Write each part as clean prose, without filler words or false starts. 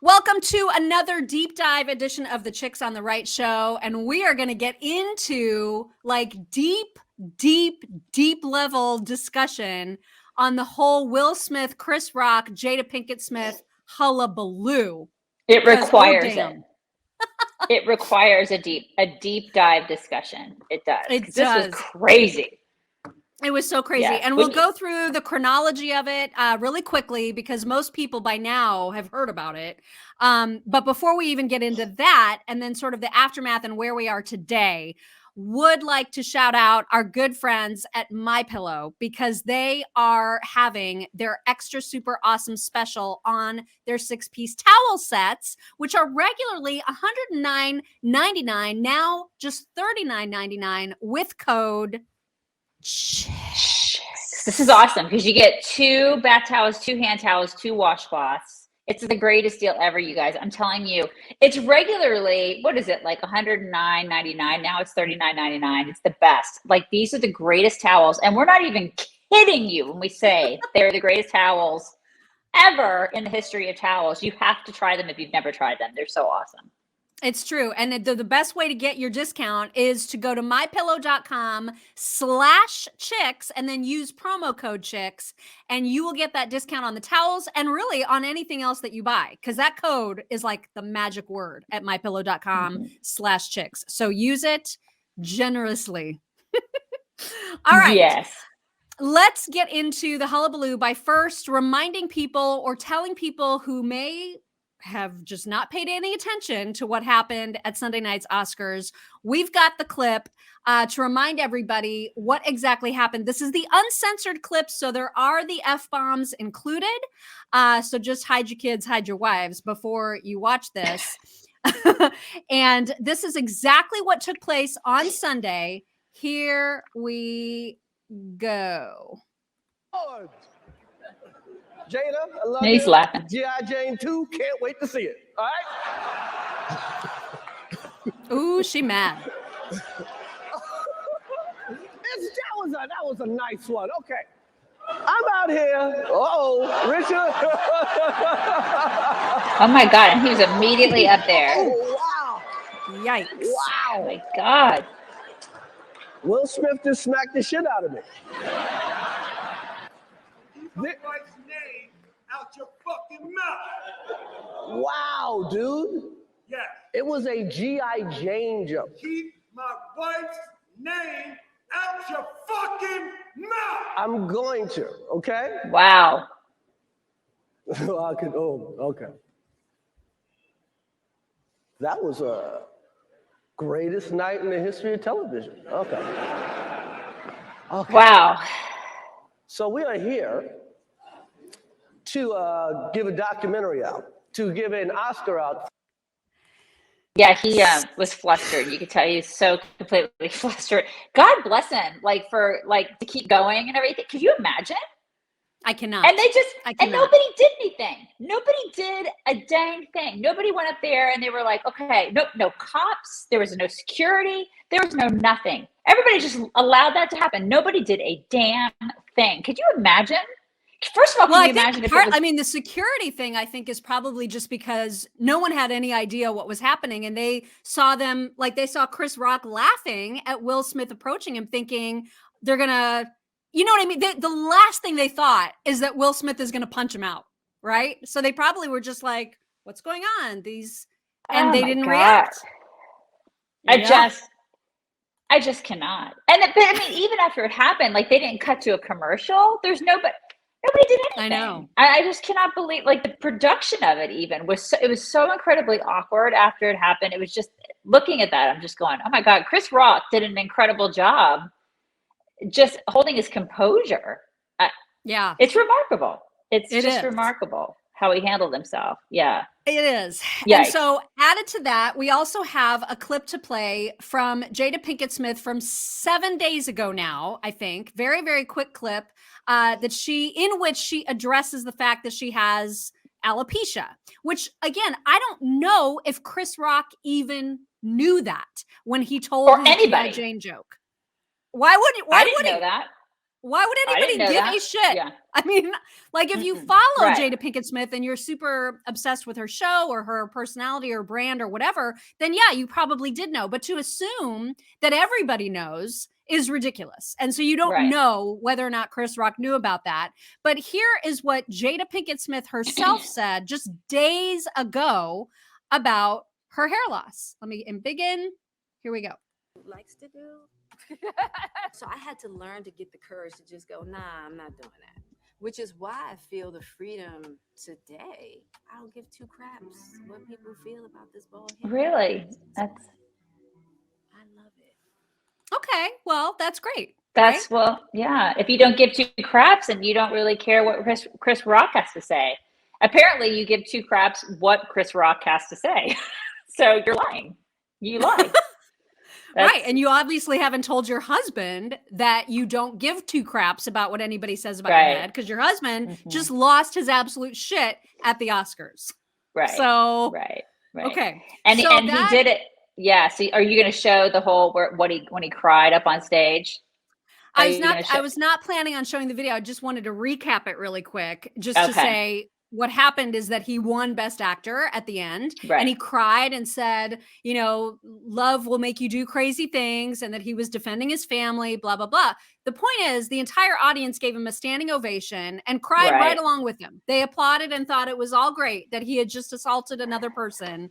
Welcome to another deep dive edition of the Chicks on the Right show. And we are going to get into like deep level discussion on the whole Will Smith, Chris Rock, Jada Pinkett Smith hullabaloo. It requires it. It requires a deep dive discussion. It does. It does. This was crazy. It was so crazy. Yeah. And we'll go through the chronology of it really quickly because most people by now have heard about it. But before we even get into that and then sort of the aftermath and where we are today, would like to shout out our good friends at MyPillow because they are having their extra super awesome special on their 6-piece towel sets, which are regularly $109.99, now just $39.99 with code Chicks. This is awesome because you get 2 bath towels, 2 hand towels, 2 washcloths. It's the greatest deal ever, you guys. I'm telling you, it's regularly, what is it, like $109.99. Now it's $39.99. It's the best. Like, these are the greatest towels. And we're not even kidding you when we say they're the greatest towels ever in the history of towels. You have to try them if you've never tried them. They're so awesome. It's true. And the best way to get your discount is to go to mypillow.com/chicks and then use promo code chicks and you will get that discount on the towels and really on anything else that you buy. Because that code is like the magic word at mypillow.com/chicks. So use it generously. All right. Yes. Let's get into the hullabaloo by first reminding people or telling people who may have just not paid any attention to what happened at Sunday night's Oscars. We've got the clip to remind everybody what exactly happened. This is the uncensored clip, so there are the F-bombs included. So just hide your kids, hide your wives before you watch this. And this is exactly what took place on Sunday. Here we go. Jada, I love He's you. laughing. G.I. Jane 2, can't wait to see it. All right? Ooh, she mad. That was a nice one. Okay. I'm out here. Richard. Oh, my God. And he was immediately up there. Oh, wow. Yikes. Wow. Oh, my God. Will Smith just smacked the shit out of me. Name out your fucking mouth. Wow, dude. Yes. It was a G.I. Jane joke. Keep my wife's name out your fucking mouth. I'm going to, okay? Wow. Okay. That was a greatest night in the history of television. Okay. Wow. So we are here to give a documentary out, to give an Oscar out. Yeah, he was flustered. You could tell he's so completely flustered. God bless him, to keep going and everything. Could you imagine? I cannot. And nobody did anything. Nobody did a dang thing. Nobody went up there and they were like, okay, no cops. There was no security. There was no nothing. Everybody just allowed that to happen. Nobody did a damn thing. Could you imagine? First of all, can you imagine if it was... I mean, the security thing, I think, is probably just because no one had any idea what was happening. And they saw they saw Chris Rock laughing at Will Smith approaching him, thinking they're going to, you know what I mean? The last thing they thought is that Will Smith is going to punch him out, right? So they probably were just like, what's going on? And they didn't react. I just cannot. But I mean, even after it happened, they didn't cut to a commercial. There's nobody did anything. I know. I just cannot believe, the production of it even was so incredibly awkward after it happened. It was just, looking at that, I'm just going, oh my God, Chris Rock did an incredible job just holding his composure. Yeah. It's remarkable. It is remarkable how he handled himself. Yeah. It is. Yikes. And so added to that, we also have a clip to play from Jada Pinkett Smith from 7 days ago now, I think. Very, very quick clip in which she addresses the fact that she has alopecia, which again, I don't know if Chris Rock even knew that when he told his G.I. Jane joke. Why would I didn't know that. Why would anybody give a shit? Yeah. I mean, like if you follow Right. Jada Pinkett Smith and you're super obsessed with her show or her personality or brand or whatever, then yeah, you probably did know. But to assume that everybody knows is ridiculous. And so you don't know whether or not Chris Rock knew about that. But here is what Jada Pinkett Smith herself said just days ago about her hair loss. Let me begin. Here we go. Likes to do. So I had to learn to get the courage to just go, nah, I'm not doing that. Which is why I feel the freedom today. I don't give two craps what people feel about this bald head. Really? I love it. Okay, well, that's great. That's right? Well, yeah. If you don't give two craps and you don't really care what Chris Rock has to say, apparently you give two craps what Chris Rock has to say. So you're lying. You lie. Right. And you obviously haven't told your husband that you don't give two craps about what anybody says about your head, because your husband just lost his absolute shit at the Oscars. Right. So right. Okay. And so he did it. Yeah. So are you going to show the whole when he cried up on stage? I was not planning on showing the video. I just wanted to recap it really quick, just to say what happened is that he won Best Actor at the end, and he cried and said, you know, love will make you do crazy things, and that he was defending his family, blah, blah, blah. The point is the entire audience gave him a standing ovation and cried right along with him. They applauded and thought it was all great that he had just assaulted another person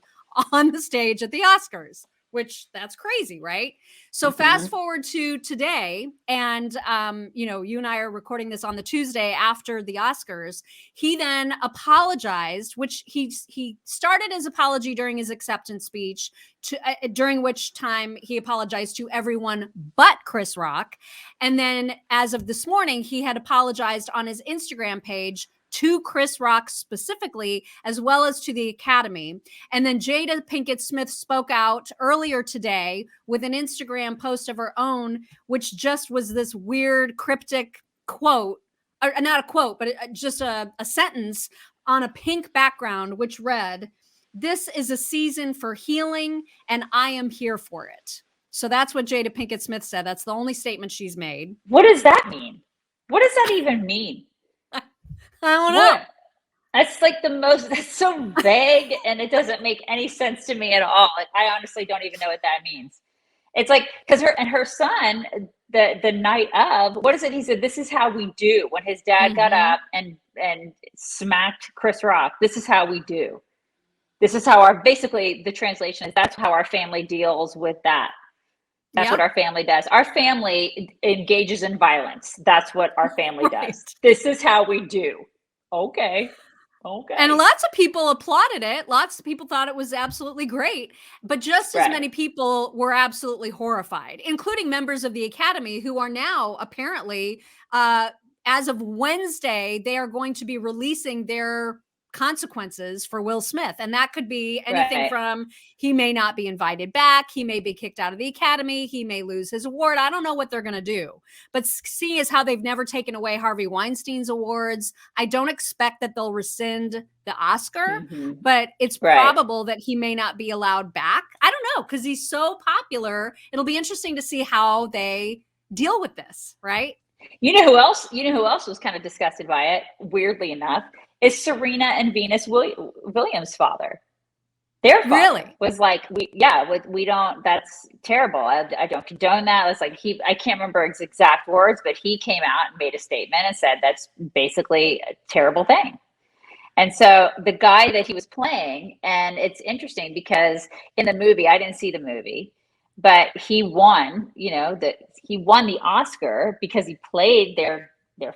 on the stage at the Oscars, which that's crazy, right? So fast forward to today, and you know, you and I are recording this on the Tuesday after the Oscars. He then apologized, which he started his apology during his acceptance speech, during which time he apologized to everyone but Chris Rock. And then as of this morning, he had apologized on his Instagram page to Chris Rock specifically, as well as to the Academy. And then Jada Pinkett Smith spoke out earlier today with an Instagram post of her own, which just was this weird cryptic quote, or not a quote, but just a sentence on a pink background, which read, "This is a season for healing, and I am here for it." So that's what Jada Pinkett Smith said. That's the only statement she's made. What does that mean? What does that even mean? I don't know. That's like that's so vague, and it doesn't make any sense to me at all. Like, I honestly don't even know what that means. It's like, because her son, the night of, what is it? He said, "This is how we do." When his dad got up and smacked Chris Rock, this is how we do. This is how basically the translation is, that's how our family deals with that. That's what our family does. Our family engages in violence. That's what our family does. This is how we do. Okay. And lots of people applauded it. Lots of people thought it was absolutely great. But just as many people were absolutely horrified, including members of the Academy, who are now apparently, as of Wednesday, they are going to be releasing their consequences for Will Smith. And that could be anything from he may not be invited back, he may be kicked out of the Academy, he may lose his award. I don't know what they're going to do. But seeing as how they've never taken away Harvey Weinstein's awards, I don't expect that they'll rescind the Oscar, but it's probable that he may not be allowed back. I don't know, because he's so popular. It'll be interesting to see how they deal with this, right? You know who else was kind of disgusted by it, weirdly enough, is Serena and Venus Williams' father. Their father was like, we don't, that's terrible. I don't condone that. It's like, I can't remember his exact words, but he came out and made a statement and said, that's basically a terrible thing. And so the guy that he was playing, and it's interesting because in the movie, I didn't see the movie, but he won, he won the Oscar because he played their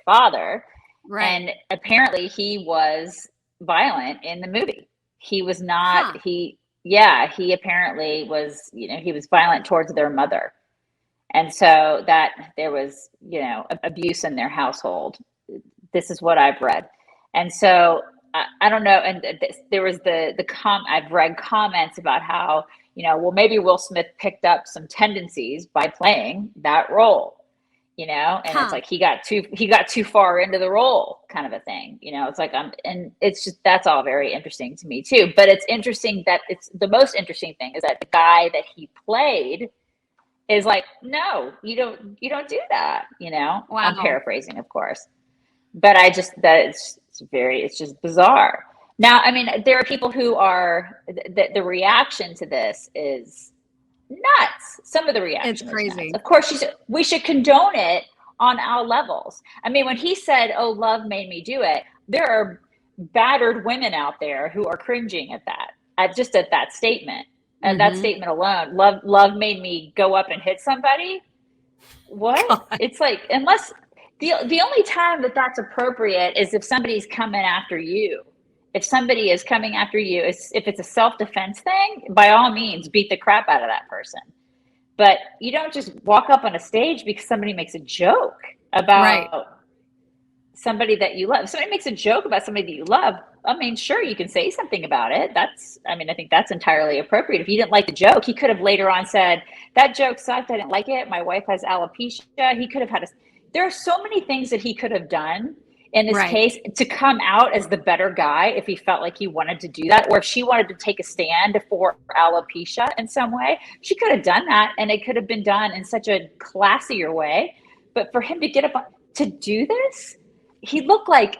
father. Right. And apparently he was violent in the movie. He was not, he apparently was, he was violent towards their mother. And so that there was, abuse in their household. This is what I've read. And so I don't know. And there was I've read comments about how, well, maybe Will Smith picked up some tendencies by playing that role. And it's like he got too far into the role, kind of a thing. It's like and it's just, that's all very interesting to me too. But it's interesting that the most interesting thing is that the guy that he played is like, no, you don't do that. You know, I'm Wow. paraphrasing, of course, but it's just bizarre. Now, I mean, there are people who are the reaction to this is nuts. Some of the reaction It's is crazy. nuts. Of course, we should condone it on all levels. I mean, when he said, "Oh, love made me do it," there are battered women out there who are cringing at that, at that statement, and that statement alone. Love made me go up and hit somebody. What? God. It's like, unless the only time that that's appropriate is if somebody's coming after you. If somebody is coming after you, if it's a self-defense thing, by all means, beat the crap out of that person. But you don't just walk up on a stage because somebody makes a joke about somebody that you love. If somebody makes a joke about somebody that you love, I mean, sure, you can say something about it. I think that's entirely appropriate. If you didn't like the joke, he could have later on said, that joke sucked, I didn't like it, my wife has alopecia. He could have there are so many things that he could have done in this case to come out as the better guy if he felt like he wanted to do that, or if she wanted to take a stand for alopecia in some way, she could have done that, and it could have been done in such a classier way. But for him to get up to do this, he looked like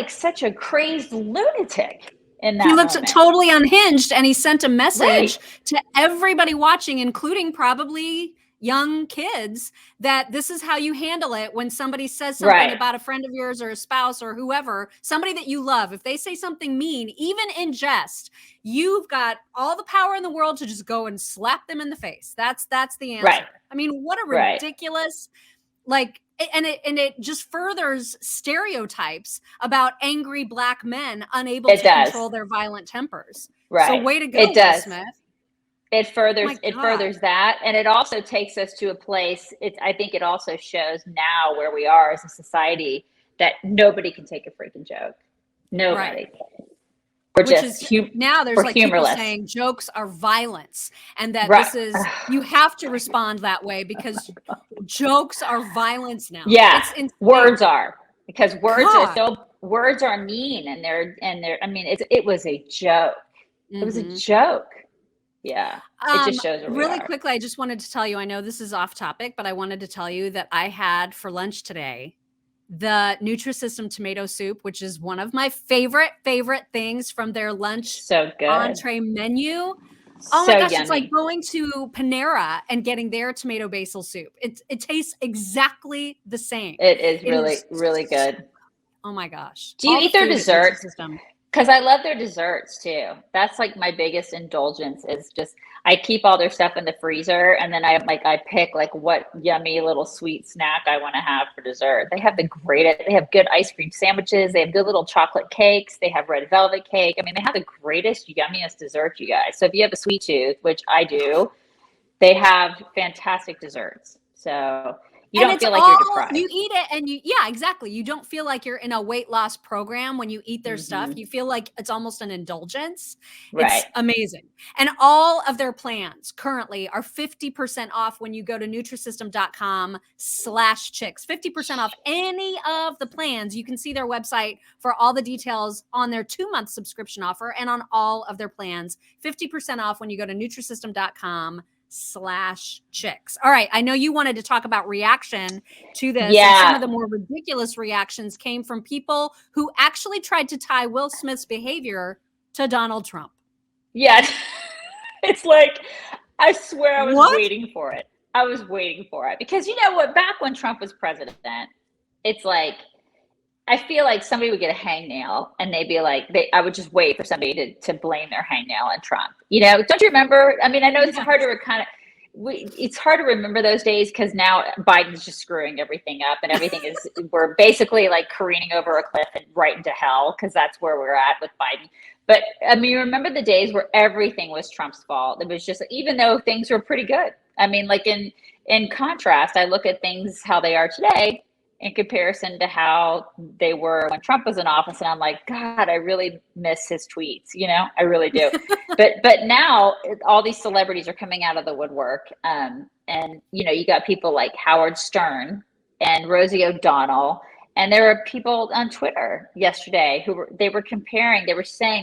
such a crazed lunatic in that moment. He looked totally unhinged, and he sent a message to everybody watching, including probably young kids, that this is how you handle it when somebody says something about a friend of yours or a spouse or whoever, somebody that you love. If they say something mean, even in jest, you've got all the power in the world to just go and slap them in the face. That's the answer. I mean, what a ridiculous, and it just furthers stereotypes about angry Black men unable to control their violent tempers. So way to go, Will Smith. It furthers that, and it also takes us to a place. I think it also shows now where we are as a society that nobody can take a freaking joke. Nobody. Now there's like humorless. People saying jokes are violence, and that this is, you have to respond that way because jokes are violence now. Yeah, words are, because words are mean, and they're. I mean, it was a joke. It was a joke. Yeah, it just shows where really we are. Quickly, I just wanted to tell you, I know this is off topic, but I wanted to tell you that I had for lunch today the Nutrisystem tomato soup, which is one of my favorite things from their lunch entree menu. Oh my gosh, yummy. It's like going to Panera and getting their tomato basil soup. It tastes exactly the same. It is really good. Oh my gosh. Do you eat their desserts? Because I love their desserts too. That's like my biggest indulgence, is just I keep all their stuff in the freezer, and then I pick like what yummy little sweet snack I want to have for dessert. They have they have good ice cream sandwiches. They have good little chocolate cakes. They have red velvet cake. I mean, they have the greatest, yummiest dessert, you guys. So if you have a sweet tooth, which I do, they have fantastic desserts. So you don't feel like you're deprived. You eat it and exactly. You don't feel like you're in a weight loss program when you eat their stuff. You feel like it's almost an indulgence. It's amazing. And all of their plans currently are 50% off when you go to Nutrisystem.com/chicks. 50% off any of the plans. You can see their website for all the details on their 2-month subscription offer and on all of their plans. 50% off when you go to Nutrisystem.com/chicks. All right. I know you wanted to talk about reaction to this. Yeah. And some of the more ridiculous reactions came from people who actually tried to tie Will Smith's behavior to Donald Trump. Yeah. It's like, I swear I was waiting for it. I was waiting for it because you know what? Back when Trump was president, it's like, I feel like somebody would get a hangnail and they'd be like, I would just wait for somebody to blame their hangnail on Trump. You know, don't you remember? I mean, I know it's hard to it's hard to remember those days because now Biden's just screwing everything up and everything is, we're basically like careening over a cliff and right into hell because that's where we're at with Biden. But I mean, remember the days where everything was Trump's fault. It was just, even though things were pretty good. I mean, like in contrast, I look at things how they are today in comparison to how they were when Trump was in office. And I'm like, God, I really miss his tweets. You know, I really do. but now all these celebrities are coming out of the woodwork. And, you know, you got people like Howard Stern and Rosie O'Donnell. And there were people on Twitter yesterday who were saying, they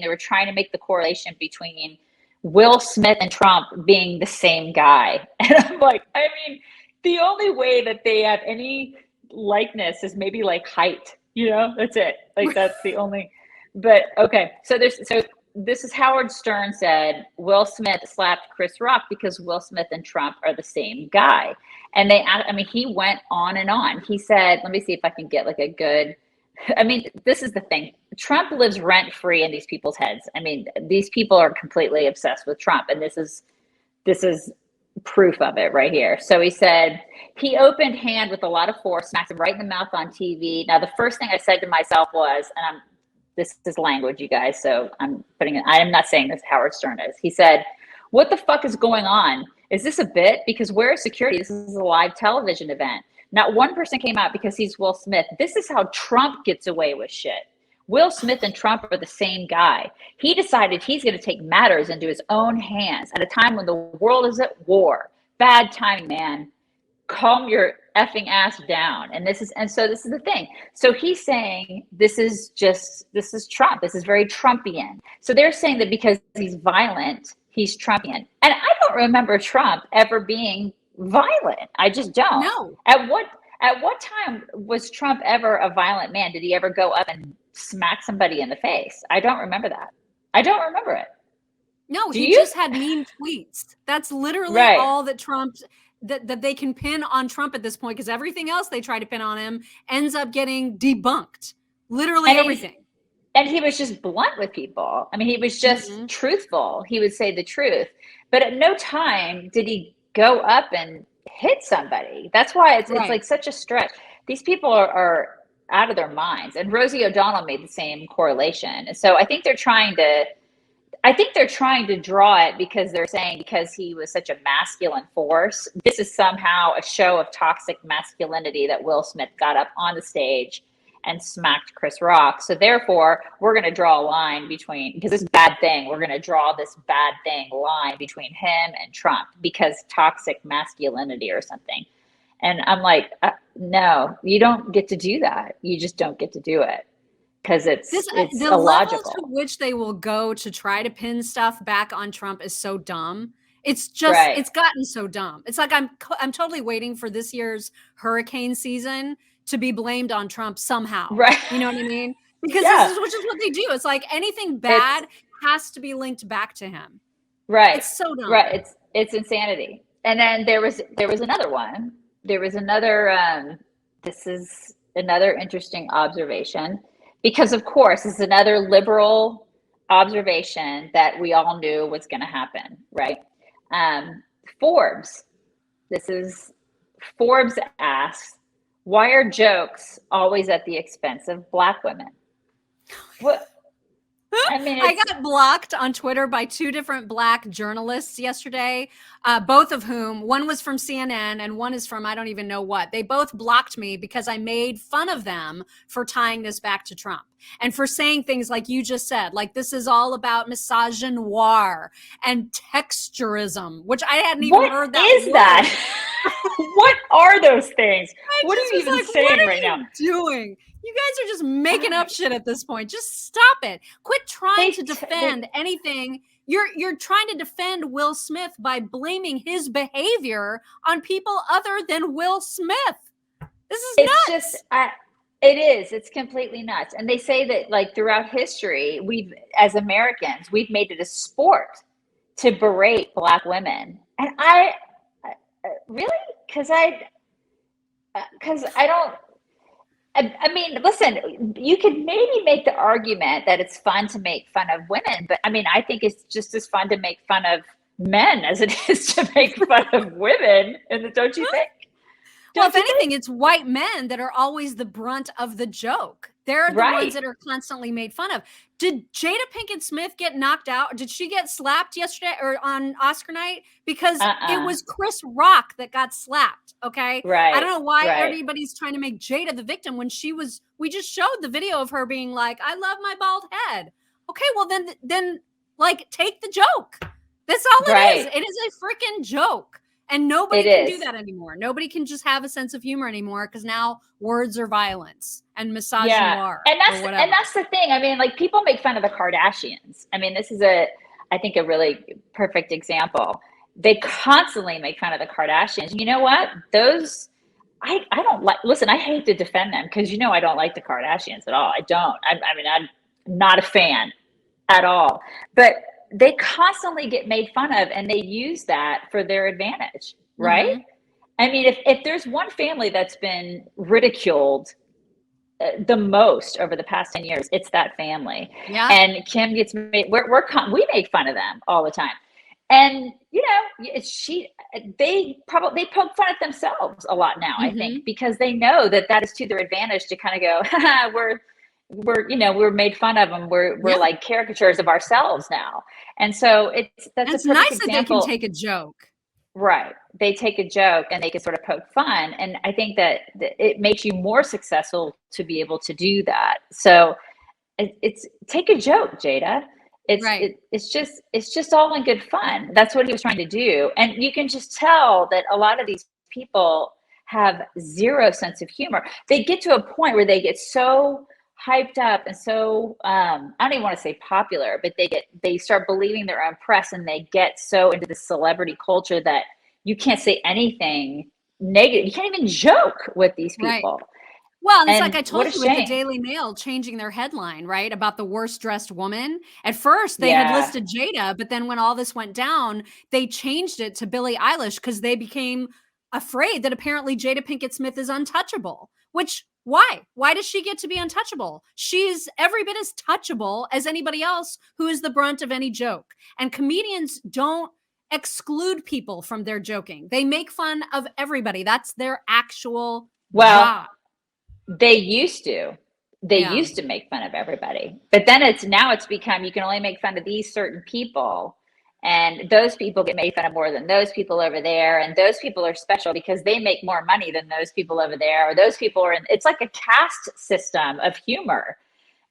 were trying to make the correlation between Will Smith and Trump being the same guy. And I'm like, I mean, the only way that they have any likeness is maybe like height, that's it. Like that's the only, but okay. So this is Howard Stern said, Will Smith slapped Chris Rock because Will Smith and Trump are the same guy. And he went on and on. He said, let me see if I can get like a good, this is the thing. Trump lives rent free in these people's heads. These people are completely obsessed with Trump. And this is proof of it right here. So he said, he opened hand with a lot of force, smacked him right in the mouth on TV. Now, the first thing I said to myself was, and this is language, you guys, so I am not saying this, Howard Stern is. He said, what the fuck is going on? Is this a bit? Because where is security? This is a live television event. Not one person came out because he's Will Smith. This is how Trump gets away with shit. Will Smith and Trump are the same guy. He decided he's going to take matters into his own hands at a time when the world is at war. Bad timing, man. Calm your effing ass down. So this is the thing. So he's saying this is Trump. This is very Trumpian. So they're saying that because he's violent, he's Trumpian. And I don't remember Trump ever being violent. I just don't. No. At what time was Trump ever a violent man? Did he ever go up and smack somebody in the face? I don't remember that. I don't remember it. No, he just had mean tweets. That's literally all that Trump that they can pin on Trump at this point, because everything else they try to pin on him ends up getting debunked. Literally everything. And he was just blunt with people. He was just truthful. He would say the truth. But at no time did he go up and hit somebody. That's why it's like such a stretch. These people are out of their minds. And Rosie O'Donnell made the same correlation. And so I think they're trying to draw it because they're saying because he was such a masculine force, this is somehow a show of toxic masculinity that Will Smith got up on the stage and smacked Chris Rock. So therefore, we're going to draw a line between, because this bad thing, we're going to draw this bad thing line between him and Trump because toxic masculinity or something. And I'm like, no, you don't get to do that. You just don't get to do it. Because it's the illogical. level to which they will go to try to pin stuff back on Trump is so dumb. It's just it's gotten so dumb. It's like I'm totally waiting for this year's hurricane season to be blamed on Trump somehow. Right. You know what I mean? Because which is what they do. It's like anything bad has to be linked back to him. Right. It's so dumb. Right. It's insanity. And then there was another one. There was another. This is another interesting observation. Because, of course, this is another liberal observation that we all knew was going to happen, right? Forbes asks, why are jokes always at the expense of Black women? What? I got blocked on Twitter by two different Black journalists yesterday, both of whom, one was from CNN and one is from I don't even know what. They both blocked me because I made fun of them for tying this back to Trump and for saying things like you just said, like this is all about misogynoir and texturism, which I hadn't even heard that. What is that? What are those things? What are you even saying right now? Doing? You guys are just making up shit at this point. Just stop it. Quit trying to defend anything. You're trying to defend Will Smith by blaming his behavior on people other than Will Smith. This is nuts. It is. It's completely nuts. And they say that like throughout history, as Americans, we've made it a sport to berate Black women. And I really, because I don't. Listen, you could maybe make the argument that it's fun to make fun of women, but I think it's just as fun to make fun of men as it is to make fun of women. And don't you think? Well, if anything, it's white men that are always the brunt of the joke. They're the ones that are constantly made fun of. Did Jada Pinkett Smith get knocked out? Did she get slapped yesterday or on Oscar night? Because it was Chris Rock that got slapped. Okay. Right. I don't know why everybody's trying to make Jada the victim when we just showed the video of her being like, I love my bald head. Okay. Well, then like take the joke. That's all it is. It is a freaking joke. And nobody can do that anymore. Nobody can just have a sense of humor anymore because now words are violence and misogynoir. And that's the thing. Like people make fun of the Kardashians. I I think, a really perfect example. They constantly make fun of the Kardashians. You know what? I don't like, listen, I hate to defend them because, I don't like the Kardashians at all. I don't. I mean, I'm not a fan at all. But they constantly get made fun of, and they use that for their advantage, right? Mm-hmm. I mean, if there's one family that's been ridiculed the most over the past 10 years, it's that family. Yeah. And Kim gets made, we make fun of them all the time. And, they poke fun at themselves a lot now, I think, because they know that is to their advantage to kind of go, we're made fun of them. We're like caricatures of ourselves now. And so that's a nice perfect that example. they can take a joke. Right. They take a joke and they can sort of poke fun. And I think that it makes you more successful to be able to do that. So it's take a joke, Jada. It's just all in good fun. That's what he was trying to do. And you can just tell that a lot of these people have zero sense of humor. They get to a point where they get so hyped up and so I don't even want to say popular, but they start believing their own press, and they get so into the celebrity culture that you can't say anything negative. You can't even joke with these people. Right. Well, and it's And like I told what a you with the shame. Daily Mail changing their headline, right, about the worst dressed woman. At first, they had listed Jada, but then when all this went down, they changed it to Billie Eilish because they became afraid that apparently Jada Pinkett Smith is untouchable. Which, why? Why does she get to be untouchable? She's every bit as touchable as anybody else who is the brunt of any joke. And comedians don't exclude people from their joking. They make fun of everybody. That's their actual job. They used to make fun of everybody, but then now it's become, you can only make fun of these certain people, and those people get made fun of more than those people over there. And those people are special because they make more money than those people over there, or those people it's like a caste system of humor.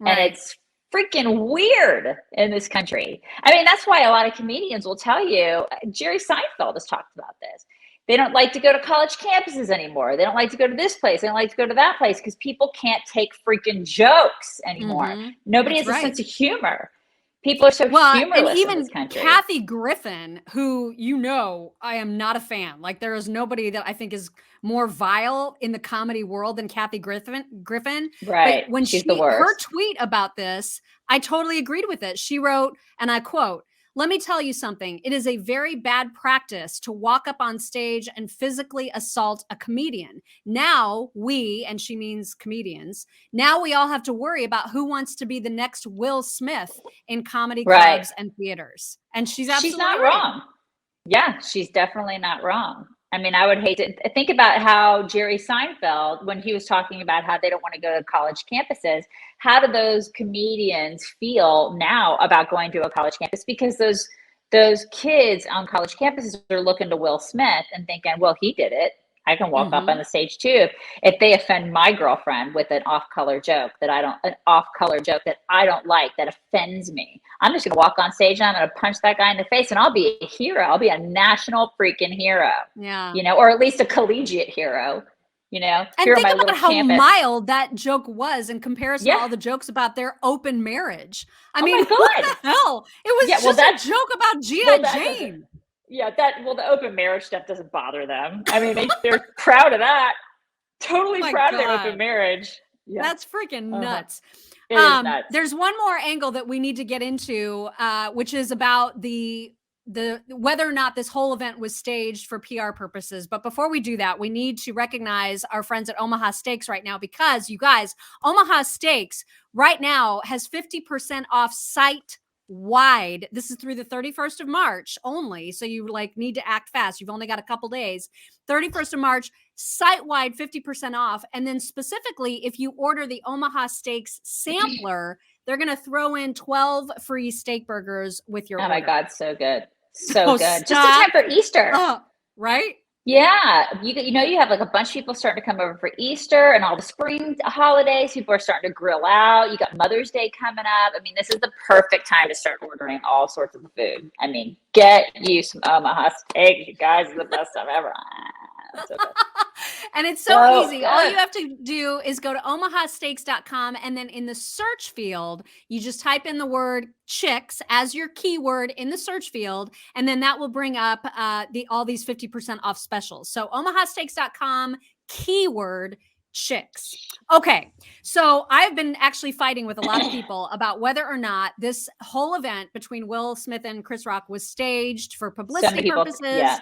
Right. And it's freaking weird in this country. I mean, that's why a lot of comedians will tell you, Jerry Seinfeld has talked about this. They don't like to go to college campuses anymore. They don't like to go to this place. They don't like to go to that place because people can't take freaking jokes anymore. Nobody has a sense of humor. People are so humorless and even in this country. Kathy Griffin, who I am not a fan. Like, there is nobody that I think is more vile in the comedy world than Kathy Griffin. Right. But when She's the worst. Her tweet about this, I totally agreed with it. She wrote, and I quote, "Let me tell you something. It is a very bad practice to walk up on stage and physically assault a comedian. Now and she means comedians, now we all have to worry about who wants to be the next Will Smith in comedy clubs and theaters." And she's not wrong. Yeah, she's definitely not wrong. I mean, I would hate to think about how Jerry Seinfeld, when he was talking about how they don't want to go to college campuses, how do those comedians feel now about going to a college campus? Because those kids on college campuses are looking to Will Smith and thinking, well, he did it. I can walk up on the stage too. If they offend my girlfriend with an off-color joke that I don't like, that offends me, I'm just going to walk on stage and I'm going to punch that guy in the face, and I'll be a hero. I'll be a national freaking hero. Yeah. Or at least a collegiate hero. And think about how mild that joke was in comparison to all the jokes about their open marriage. I mean, what the hell? It was just a joke about G.I. Jane. Yeah, the open marriage stuff doesn't bother them. I mean, they're proud of that. Totally proud of their open marriage. Yeah. That's freaking nuts. It is nuts. There's one more angle that we need to get into, which is about the whether or not this whole event was staged for PR purposes. But before we do that, we need to recognize our friends at Omaha Steaks right now, because you guys, Omaha Steaks right now has 50% off site-wide. This is through the 31st of March only. So you need to act fast. You've only got a couple days. 31st of March, site-wide 50% off. And then specifically, if you order the Omaha Steaks sampler, they're going to throw in 12 free steak burgers with your order. My God, so good. So good. Just in time for Easter. Right? Yeah. You have a bunch of people starting to come over for Easter and all the spring holidays. People are starting to grill out. You got Mother's Day coming up. I mean, this is the perfect time to start ordering all sorts of food. I mean, get you some Omaha Steaks. You guys are the best I've ever had. It's so good. And it's so easy. good. All you have to do is go to omahasteaks.com, and then in the search field, you just type in the word chicks as your keyword in the search field, and then that will bring up all these 50% off specials. So omahasteaks.com, keyword chicks. Okay, so I've been actually fighting with a lot of people about whether or not this whole event between Will Smith and Chris Rock was staged for publicity purposes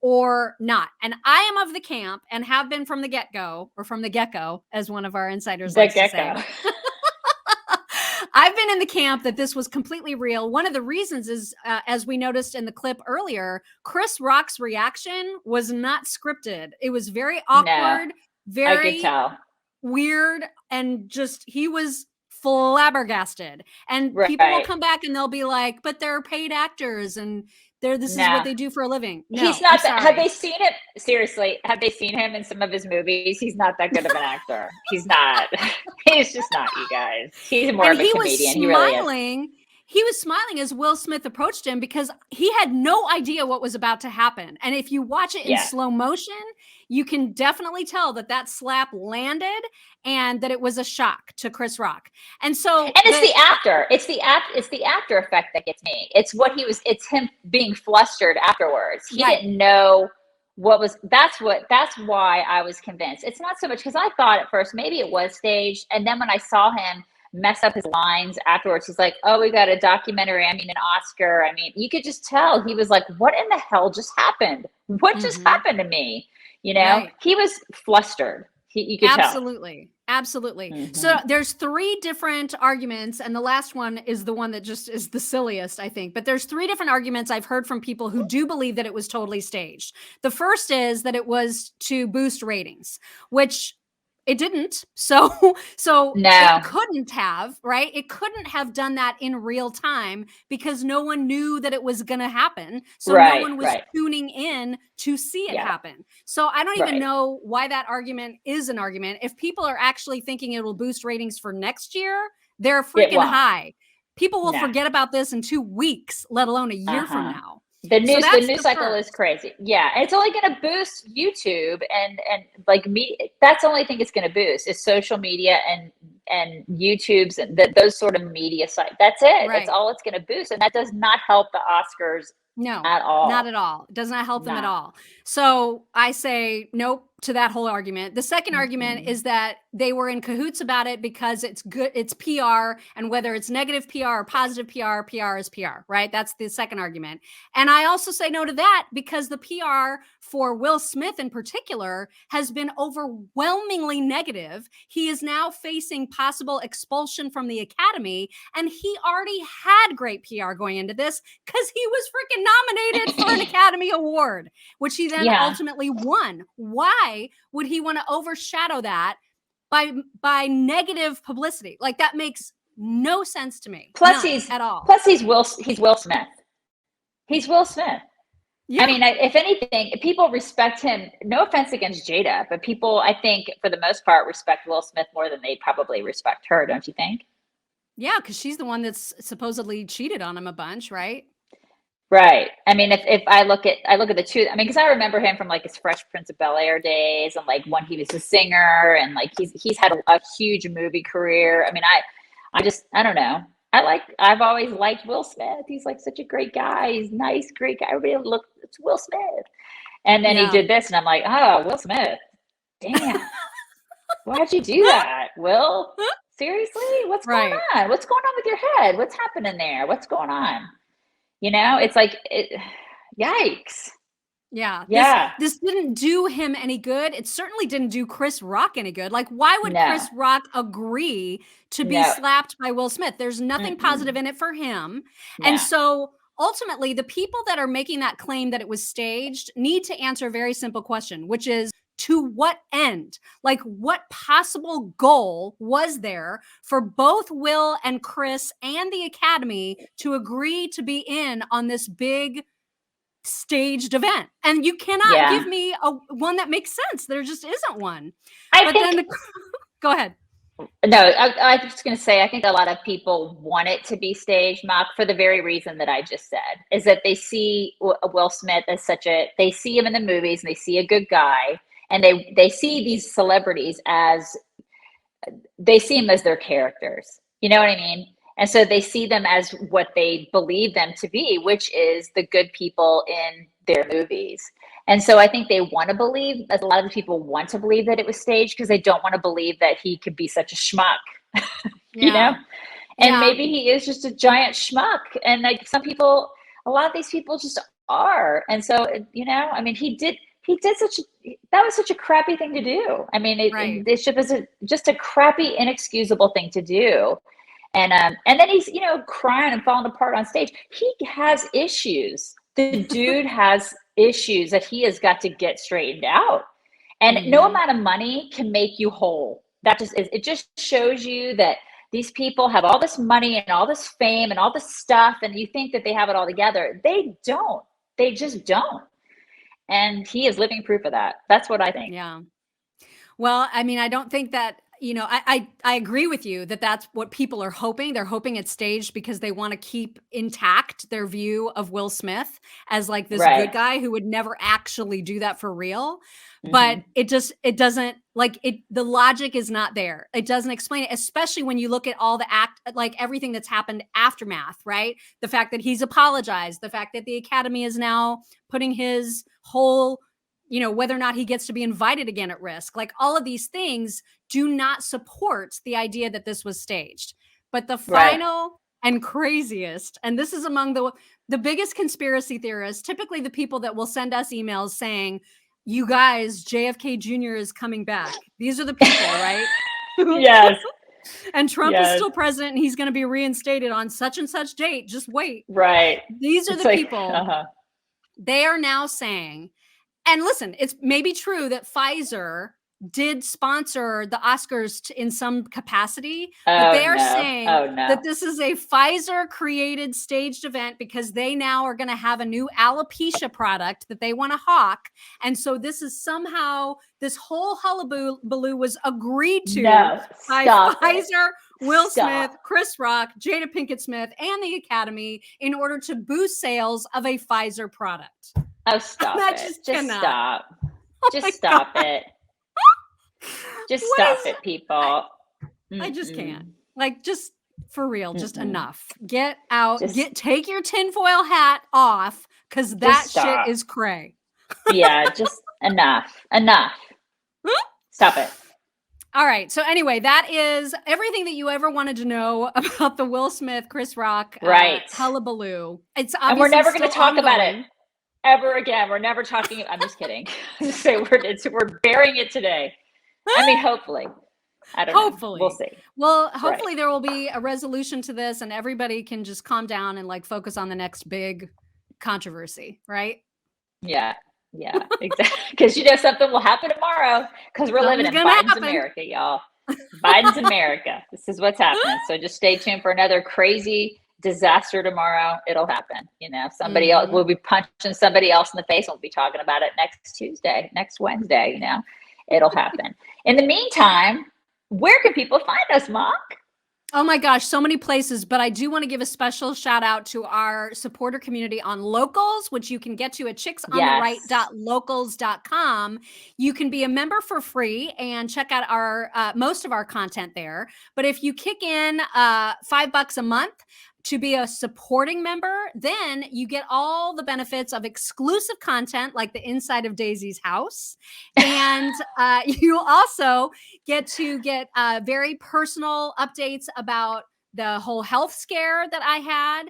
or not. And I am of the camp, and have been from the get-go, or from the get-go, as one of our insiders likes to say. I've been in the camp that this was completely real. One of the reasons is, as we noticed in the clip earlier, Chris Rock's reaction was not scripted. It was very awkward, very weird, and just, he was flabbergasted. And people will come back and they'll be like, but they're paid actors, and this is what they do for a living. No, he's not that. Have they seen it? Seriously, have they seen him in some of his movies? He's not that good of an actor. He's not. He's just not, you guys. He's more of a comedian. He really is. He was smiling as Will Smith approached him because he had no idea what was about to happen. And if you watch it in slow motion, you can definitely tell that slap landed and that it was a shock to Chris Rock. And so, it's the actor. It's the actor effect that gets me. It's him being flustered afterwards. He didn't know what was. That's why I was convinced. It's not so much because I thought at first maybe it was staged, and then when I saw him mess up his lines afterwards, he's like, oh, we got a documentary, an Oscar. You could just tell he was like, what in the hell just happened? What just happened to me? He was flustered. You could tell. Absolutely. So there's 3 different arguments, and the last one is the one that just is the silliest, I think. But there's 3 different arguments I've heard from people who do believe that it was totally staged. The first is that it was to boost ratings, which it didn't. So it couldn't have, right? It couldn't have done that in real time because no one knew that it was going to happen. So no one was tuning in to see it happen. So I don't even know why that argument is an argument. If people are actually thinking it will boost ratings for next year, they're freaking high. People will forget about this in 2 weeks, let alone a year from now. The news cycle is crazy. Yeah. It's only going to boost YouTube and like me. That's the only thing it's going to boost is social media and YouTube's and those sort of media sites. That's it. That's all it's going to boost. And that does not help the Oscars. No, at all. Not at all. It does not help them at all. So I say nope to that whole argument. The second argument is that they were in cahoots about it because it's good. It's PR, and whether it's negative PR or positive PR, PR is PR, right? That's the second argument. And I also say no to that because the PR for Will Smith in particular has been overwhelmingly negative. He is now facing possible expulsion from the Academy, and he already had great PR going into this because he was freaking nominated for an Academy Award, which he then ultimately won. Why would he want to overshadow that by negative publicity? Like, that makes no sense to me. Plus, he's Will Smith. He's Will Smith. Yeah. If anything, people respect him. No offense against Jada, but people, I think, for the most part, respect Will Smith more than they probably respect her. Don't you think? Yeah, because she's the one that's supposedly cheated on him a bunch, right? Right. If I look at the two, because I remember him from like his Fresh Prince of Bel-Air days and like when he was a singer and like he's had a huge movie career. I don't know. I've always liked Will Smith. He's like such a great guy. He's nice, great guy. Everybody look, it's Will Smith. And then he did this and I'm like, oh, Will Smith. Damn. Why'd you do that, Will? Seriously? What's going on? What's going on with your head? What's happening there? What's going on? It's like, yikes. Yeah. This didn't do him any good. It certainly didn't do Chris Rock any good. Like, why would Chris Rock agree to be slapped by Will Smith? There's nothing positive in it for him. And so ultimately, the people that are making that claim that it was staged need to answer a very simple question, which is, to what end? Like, what possible goal was there for both Will and Chris and the Academy to agree to be in on this big staged event? And you cannot give me one that makes sense. There just isn't one. I think go ahead. No, I was just going to say, I think a lot of people want it to be staged, Mark, for the very reason that I just said, is that they see Will Smith as they see him in the movies and they see a good guy, and they see these celebrities they see him as their characters. You know what I mean? And so they see them as what they believe them to be, which is the good people in their movies. And so I think they want to believe, as a lot of people want to believe, that it was staged because they don't want to believe that he could be such a schmuck, you know? And maybe he is just a giant schmuck. And like a lot of these people just are. And so, you know, I mean, that was such a crappy thing to do. I mean, this ship is just a crappy, inexcusable thing to do. And then he's, you know, crying and falling apart on stage. He has issues. The dude has issues that he has got to get straightened out. And no amount of money can make you whole. It just shows you that these people have all this money and all this fame and all this stuff, and you think that they have it all together. They don't. They just don't. And he is living proof of that. That's what I think. Yeah. Well, I mean, I don't think that, you know, I agree with you that that's what people are hoping. They're hoping it's staged because they want to keep intact their view of Will Smith as like this good guy who would never actually do that for real. But it doesn't, like, the logic is not there. It doesn't explain it, especially when you look at all the everything that's happened aftermath, right? The fact that he's apologized, the fact that the Academy is now putting his whole, you know, whether or not he gets to be invited again at risk. Like, all of these things do not support the idea that this was staged. But the final and craziest, and this is among the biggest conspiracy theorists, typically the people that will send us emails saying, you guys, JFK Jr. is coming back. These are the people, right? Yes. And Trump is still president and he's going to be reinstated on such and such date. Just wait. Right. These are the people. They are now saying, and listen, it's maybe true that Pfizer did sponsor the Oscars in some capacity, but they are saying that this is a Pfizer created staged event because they now are going to have a new alopecia product that they want to hawk. And so this is somehow, this whole hullabaloo was agreed to by Pfizer, Will Smith, Chris Rock, Jada Pinkett Smith, and the Academy in order to boost sales of a Pfizer product. Oh, stop it. Just stop. Just stop it. Just stop it, people. I just can't. Like, just for real, just enough. Get out. Take your tinfoil hat off, because that shit is cray. Yeah, just enough. Stop it. All right. So anyway, that is everything that you ever wanted to know about the Will Smith, Chris Rock hullabaloo. It's obviously, and we're never going to talk about it ever again. We're never talking. I'm just kidding. We're burying it today. I mean, hopefully. I don't know. We'll see. Well, hopefully there will be a resolution to this and everybody can just calm down and like focus on the next big controversy, right? Yeah, exactly. Because you know something will happen tomorrow because we're living in Biden's America, y'all. Biden's America. This is what's happening. So just stay tuned for another crazy disaster tomorrow. It'll happen. You know, somebody else will be punching somebody else in the face. We'll be talking about it next Wednesday, you know. It'll happen. In the meantime, where can people find us, Mark? Oh my gosh, so many places, but I do want to give a special shout out to our supporter community on Locals, which you can get to at chicksontheright.locals.com. You can be a member for free and check out our most of our content there. But if you kick in $5 a month to be a supporting member, then you get all the benefits of exclusive content like the inside of Daisy's house. And you also get very personal updates about the whole health scare that I had.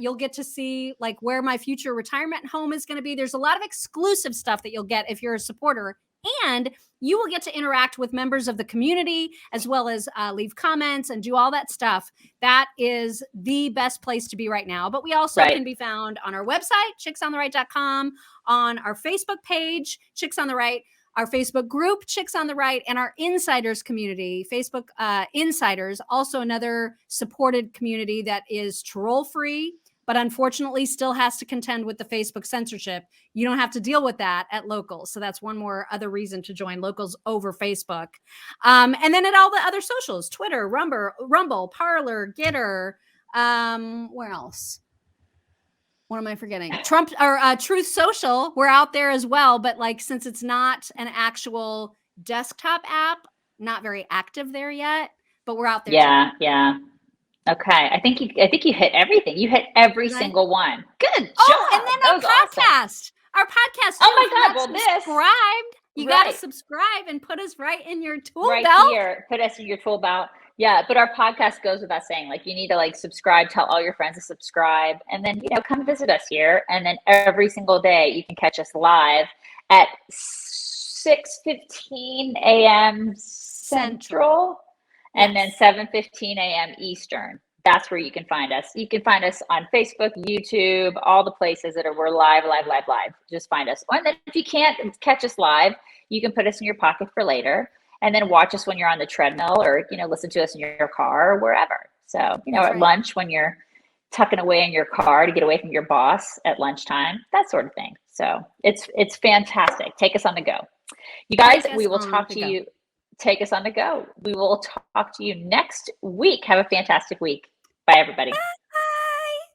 You'll get to see like where my future retirement home is going to be. There's a lot of exclusive stuff that you'll get if you're a supporter. And you will get to interact with members of the community as well as leave comments and do all that stuff. That is the best place to be right now. But we also can be found on our website, chicksontheright.com, on our Facebook page, Chicks on the Right, our Facebook group, Chicks on the Right, and our Insiders community, Facebook Insiders, also another supported community that is troll-free. but unfortunately still has to contend with the Facebook censorship. You don't have to deal with that at locals. So that's one more other reason to join locals over Facebook. And then at all the other socials, Twitter, Rumble, Parler, Gitter, where else? What am I forgetting? Trump or Truth Social. We're out there as well, but like since it's not an actual desktop app, not very active there yet. But we're out there. Yeah, yeah. Okay, I think you hit everything. You hit every single one. Good job. Oh, and then our podcast. Awesome. Our podcast. Oh my God! Well, subscribed. You got to subscribe and put us right in your tool belt. Here, put us in your tool belt. Yeah, but our podcast goes without saying. Like, you need to like subscribe, tell all your friends to subscribe, and then come visit us here. And then every single day you can catch us live at 6:15 a.m. Central, and then 7:15 a.m. Eastern. That's where you can find us. You can find us on Facebook, YouTube, all the places that we're live. Just find us. And then if you can't catch us live, you can put us in your pocket for later. And then watch us when you're on the treadmill, or listen to us in your car or wherever. So at lunch, when you're tucking away in your car to get away from your boss at lunchtime, that sort of thing. So it's fantastic. Take us on the go, you guys. We will talk to you. Take us on the go. We will talk to you next week. Have a fantastic week. Bye, everybody.